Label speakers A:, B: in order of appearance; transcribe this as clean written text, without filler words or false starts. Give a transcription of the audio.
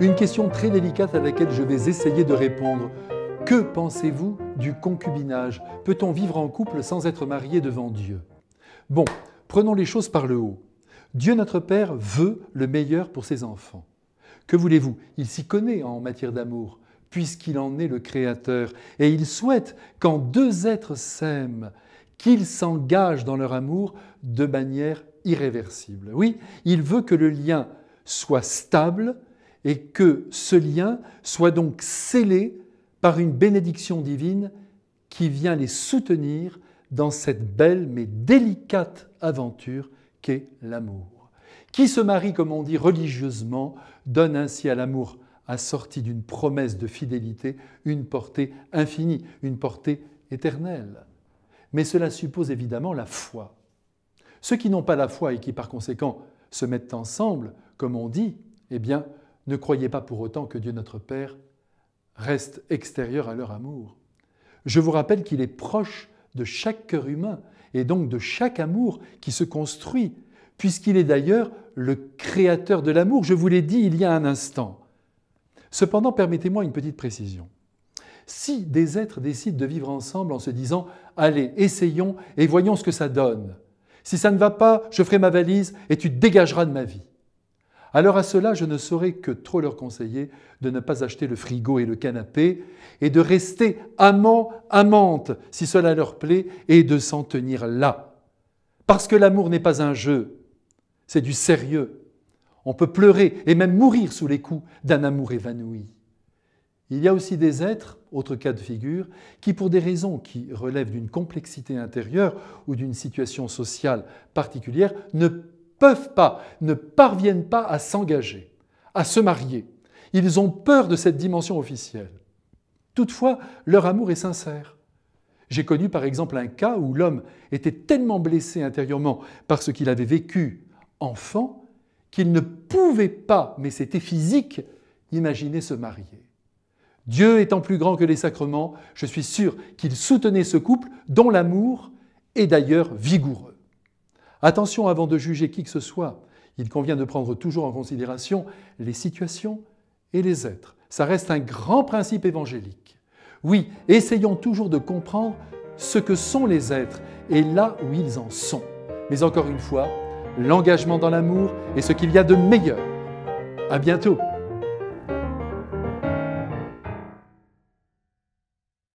A: Une question très délicate à laquelle je vais essayer de répondre. Que pensez-vous du concubinage? Peut-on vivre en couple sans être marié devant Dieu? Bon, prenons les choses par le haut. Dieu notre Père veut le meilleur pour ses enfants. Que voulez-vous? Il s'y connaît en matière d'amour, puisqu'il en est le Créateur. Et il souhaite, quand deux êtres s'aiment, qu'ils s'engagent dans leur amour de manière irréversible. Oui, il veut que le lien soit stable et que ce lien soit donc scellé par une bénédiction divine qui vient les soutenir dans cette belle mais délicate aventure qu'est l'amour. Qui se marie, comme on dit religieusement, donne ainsi à l'amour, assorti d'une promesse de fidélité, une portée infinie, une portée éternelle. Mais cela suppose évidemment la foi. Ceux qui n'ont pas la foi et qui par conséquent se mettent ensemble, comme on dit, eh bien, ne croyez pas pour autant que Dieu notre Père reste extérieur à leur amour. Je vous rappelle qu'il est proche de chaque cœur humain et donc de chaque amour qui se construit, puisqu'il est d'ailleurs le créateur de l'amour, je vous l'ai dit il y a un instant. Cependant, permettez-moi une petite précision. Si des êtres décident de vivre ensemble en se disant « Allez, essayons et voyons ce que ça donne. Si ça ne va pas, je ferai ma valise et tu te dégageras de ma vie. » Alors à cela, je ne saurais que trop leur conseiller de ne pas acheter le frigo et le canapé et de rester amants, amantes, si cela leur plaît, et de s'en tenir là. Parce que l'amour n'est pas un jeu, c'est du sérieux. On peut pleurer et même mourir sous les coups d'un amour évanoui. Il y a aussi des êtres, autre cas de figure, qui pour des raisons qui relèvent d'une complexité intérieure ou d'une situation sociale particulière ne peuvent pas, ne parviennent pas à s'engager, à se marier. Ils ont peur de cette dimension officielle. Toutefois, leur amour est sincère. J'ai connu par exemple un cas où l'homme était tellement blessé intérieurement par ce qu'il avait vécu enfant qu'il ne pouvait pas, mais c'était physique, imaginer se marier. Dieu étant plus grand que les sacrements, je suis sûr qu'il soutenait ce couple dont l'amour est d'ailleurs vigoureux. Attention avant de juger qui que ce soit, il convient de prendre toujours en considération les situations et les êtres. Ça reste un grand principe évangélique. Oui, essayons toujours de comprendre ce que sont les êtres et là où ils en sont. Mais encore une fois, l'engagement dans l'amour est ce qu'il y a de meilleur. À bientôt!